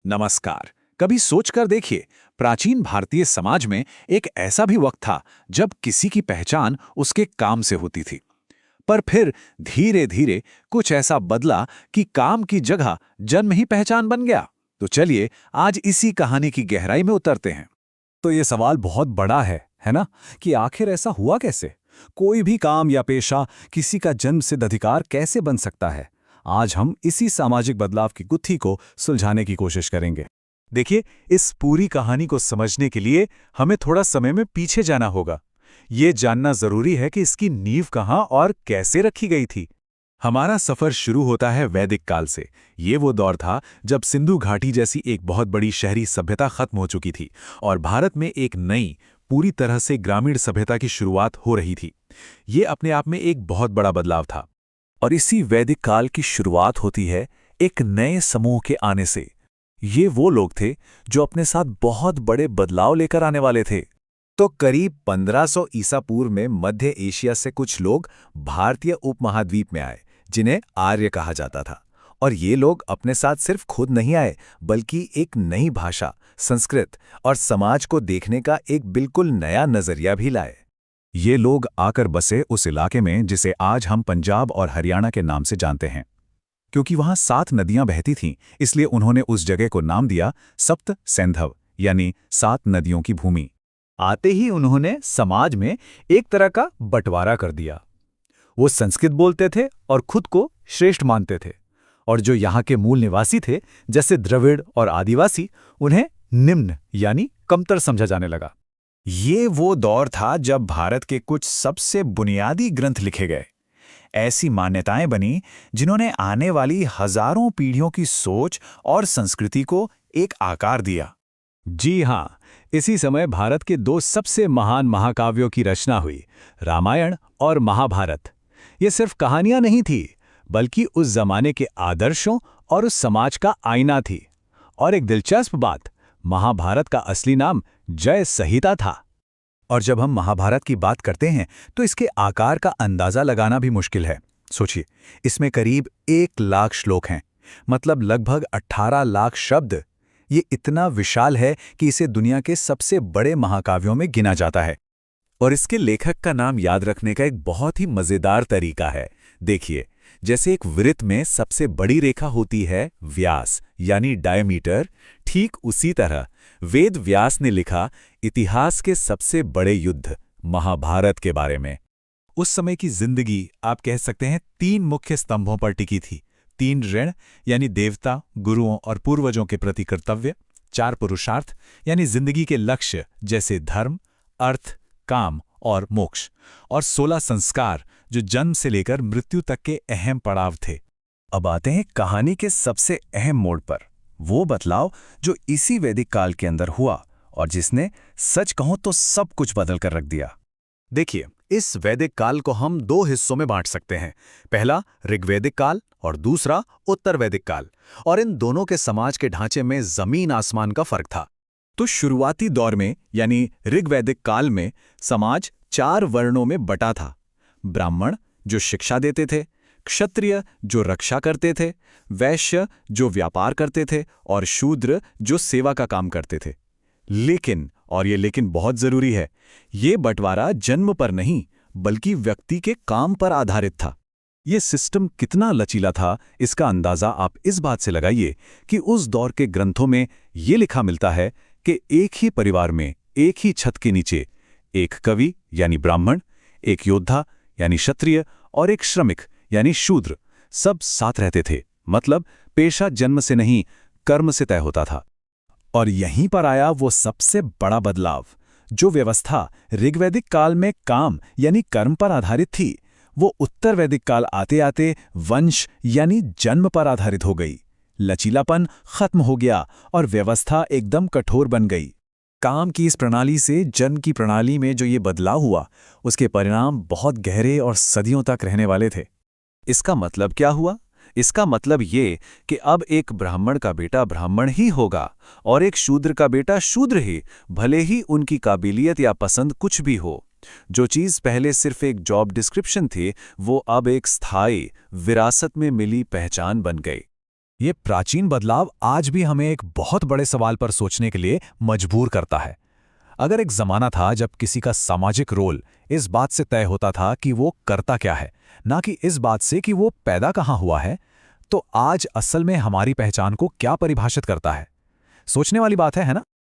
नमस्कार। कभी सोचकर देखिए, प्राचीन भारतीय समाज में एक ऐसा भी वक्त था जब किसी की पहचान उसके काम से होती थी। पर फिर धीरे धीरे कुछ ऐसा बदला कि काम की जगह जन्म ही पहचान बन गया। तो चलिए आज इसी कहानी की गहराई में उतरते हैं। तो ये सवाल बहुत बड़ा है ना? कि आखिर ऐसा हुआ कैसे? कोई भी काम या पेशा किसी का जन्मसिद्ध अधिकार कैसे बन सकता है? आज हम इसी सामाजिक बदलाव की गुत्थी को सुलझाने की कोशिश करेंगे। देखिए, इस पूरी कहानी को समझने के लिए हमें थोड़ा समय में पीछे जाना होगा। ये जानना जरूरी है कि इसकी नींव कहाँ और कैसे रखी गई थी। हमारा सफर शुरू होता है वैदिक काल से। ये वो दौर था जब सिंधु घाटी जैसी एक बहुत बड़ी शहरी सभ्यता खत्म हो चुकी थी और भारत में एक नई, पूरी तरह से ग्रामीण सभ्यता की शुरुआत हो रही थी। ये अपने आप में एक बहुत बड़ा बदलाव था। और इसी वैदिक काल की शुरुआत होती है एक नए समूह के आने से। ये वो लोग थे जो अपने साथ बहुत बड़े बदलाव लेकर आने वाले थे। तो करीब 1500 ईसा पूर्व में मध्य एशिया से कुछ लोग भारतीय उपमहाद्वीप में आए, जिन्हें आर्य कहा जाता था। और ये लोग अपने साथ सिर्फ खुद नहीं आए, बल्कि एक नई भाषा, संस्कृत और समाज को देखने का एक बिल्कुल नया नजरिया भी लाए। ये लोग आकर बसे उस इलाके में जिसे आज हम पंजाब और हरियाणा के नाम से जानते हैं। क्योंकि वहां 7 नदियां बहती थीं, इसलिए उन्होंने उस जगह को नाम दिया सप्त सैंधव, यानी 7 नदियों की भूमि। आते ही उन्होंने समाज में एक तरह का बंटवारा कर दिया। वो संस्कृत बोलते थे और खुद को श्रेष्ठ मानते थे, और जो यहाँ के मूल निवासी थे, जैसे द्रविड़ और आदिवासी, उन्हें निम्न यानी कमतर समझा जाने लगा। ये वो दौर था जब भारत के कुछ सबसे बुनियादी ग्रंथ लिखे गए। ऐसी मान्यताएं बनी जिन्होंने आने वाली हजारों पीढ़ियों की सोच और संस्कृति को एक आकार दिया। जी हाँ, इसी समय भारत के 2 सबसे महान महाकाव्यों की रचना हुई, रामायण और महाभारत। ये सिर्फ कहानियां नहीं थी, बल्कि उस जमाने के आदर्शों और उस समाज का आईना थी। और एक दिलचस्प बात, महाभारत का असली नाम जय संहिता था। और जब हम महाभारत की बात करते हैं तो इसके आकार का अंदाजा लगाना भी मुश्किल है। सोचिए, इसमें करीब 1 लाख श्लोक हैं, मतलब लगभग 18 लाख शब्द। ये इतना विशाल है कि इसे दुनिया के सबसे बड़े महाकाव्यों में गिना जाता है। और इसके लेखक का नाम याद रखने का एक बहुत ही मजेदार तरीका है। देखिए, जैसे एक वृत्त में सबसे बड़ी रेखा होती है व्यास यानी डायमीटर, ठीक उसी तरह वेद व्यास ने लिखा इतिहास के सबसे बड़े युद्ध महाभारत के बारे में। उस समय की जिंदगी आप कह सकते हैं 3 मुख्य स्तंभों पर टिकी थी। 3 ऋण यानी देवता, गुरुओं और पूर्वजों के प्रति कर्तव्य। 4 पुरुषार्थ यानी जिंदगी के लक्ष्य जैसे धर्म, अर्थ, काम और मोक्ष। और 16 संस्कार जो जन्म से लेकर मृत्यु तक के अहम पड़ाव थे। अब आते हैं कहानी के सबसे अहम मोड़ पर, वो बदलाव जो इसी वैदिक काल के अंदर हुआ और जिसने सच कहूं तो सब कुछ बदल कर रख दिया। देखिए, इस वैदिक काल को हम 2 हिस्सों में बांट सकते हैं। पहला ऋग्वैदिक काल और दूसरा उत्तर वैदिक काल। और इन दोनों के समाज के ढांचे में जमीन आसमान का फर्क था। तो शुरुआती दौर में यानी ऋग्वैदिक काल में समाज 4 वर्णों में बटा था। ब्राह्मण जो शिक्षा देते थे, क्षत्रिय जो रक्षा करते थे, वैश्य जो व्यापार करते थे और शूद्र जो सेवा का काम करते थे। लेकिन, और ये लेकिन बहुत जरूरी है, ये बंटवारा जन्म पर नहीं बल्कि व्यक्ति के काम पर आधारित था। ये सिस्टम कितना लचीला था, इसका अंदाजा आप इस बात से लगाइए कि उस दौर के ग्रंथों में ये लिखा मिलता है कि एक ही परिवार में, एक ही छत के नीचे एक कवि यानी ब्राह्मण, एक योद्धा यानी क्षत्रिय और एक श्रमिक यानी शूद्र सब साथ रहते थे। मतलब पेशा जन्म से नहीं, कर्म से तय होता था। और यहीं पर आया वो सबसे बड़ा बदलाव। जो व्यवस्था ऋग्वैदिक काल में काम यानी कर्म पर आधारित थी, वो उत्तर वैदिक काल आते आते वंश यानी जन्म पर आधारित हो गई। लचीलापन खत्म हो गया और व्यवस्था एकदम कठोर बन गई। काम की इस प्रणाली से जन्म की प्रणाली में जो ये बदलाव हुआ, उसके परिणाम बहुत गहरे और सदियों तक रहने वाले थे। इसका मतलब क्या हुआ? इसका मतलब ये कि अब एक ब्राह्मण का बेटा ब्राह्मण ही होगा और एक शूद्र का बेटा शूद्र ही, भले ही उनकी काबिलियत या पसंद कुछ भी हो। जो चीज़ पहले सिर्फ एक जॉब डिस्क्रिप्शन थी, वो अब एक स्थायी विरासत में मिली पहचान बन गई। ये प्राचीन बदलाव आज भी हमें एक बहुत बड़े सवाल पर सोचने के लिए मजबूर करता है। अगर एक जमाना था जब किसी का सामाजिक रोल इस बात से तय होता था कि वो करता क्या है, ना कि इस बात से कि वो पैदा कहाँ हुआ है, तो आज असल में हमारी पहचान को क्या परिभाषित करता है? सोचने वाली बात है ना?